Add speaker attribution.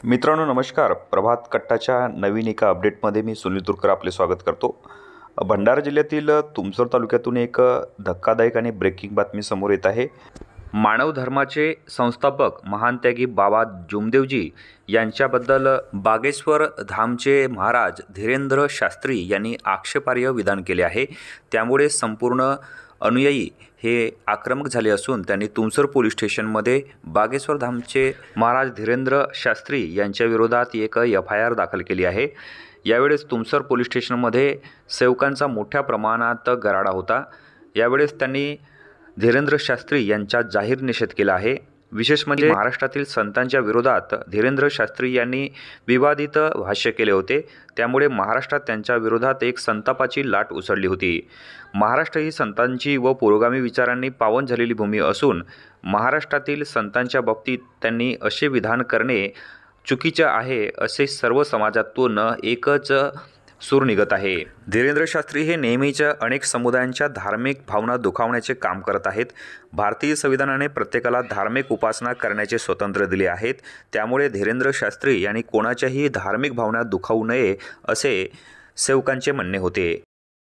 Speaker 1: मित्रांनो नमस्कार. प्रभात कट्टाच्या नवीन एका अपडेटमध्ये मी सुनील तुरकर आपले स्वागत करतो. भंडारा जिल्ह्यातील तुमसर तालुक्यातून एक धक्कादायक आणि ब्रेकिंग बातमी समोर येत आहे. मानव धर्माचे संस्थापक महान त्यागी बाबा जुमदेवजी यांच्याबद्दल बागेश्वर धामचे महाराज धीरेंद्र शास्त्री यांनी आक्षेपार्ह विधान केले आहे. त्यामुळे संपूर्ण अनुयायी हे आक्रमक झाले असून त्यांनी तुमसर पोलीस स्टेशनमध्ये बागेश्वर धामचे महाराज धीरेंद्र शास्त्री यांच्या विरोधात एक FIR दाखल केली आहे. यावेळेस तुमसर पोलीस स्टेशनमध्ये सेवकांचा मोठ्या प्रमाणात गराडा होता. यावेळेस त्यांनी धीरेंद्र शास्त्री यांचा जाहीर निषेध केला आहे. विशेष म्हणजे महाराष्ट्रातील संतांच्या विरोधात धीरेंद्र शास्त्री यांनी विवादित भाष्य केले होते. त्यामुळे महाराष्ट्रात त्यांच्या विरोधात एक संतापाची लाट उसळली होती. महाराष्ट्र ही संतांची व पुरोगामी विचारांनी पावन झालेली भूमी असून महाराष्ट्रातील संतांच्या बाबतीत त्यांनी असे विधान करणे चुकीचे आहे असे सर्व समाजातून एकच सूर निघत आहे. धीरेंद्र शास्त्री हे नेहमीच अनेक समुदायांच्या धार्मिक भावना दुखावण्याचे काम करत आहेत. भारतीय संविधानाने प्रत्येकाला धार्मिक उपासना करण्याचे स्वातंत्र्य दिले आहेत. त्यामुळे धीरेंद्र शास्त्री यांनी कोणाच्याही धार्मिक भावना दुखावू नये असे सेवकांचे म्हणणे होते.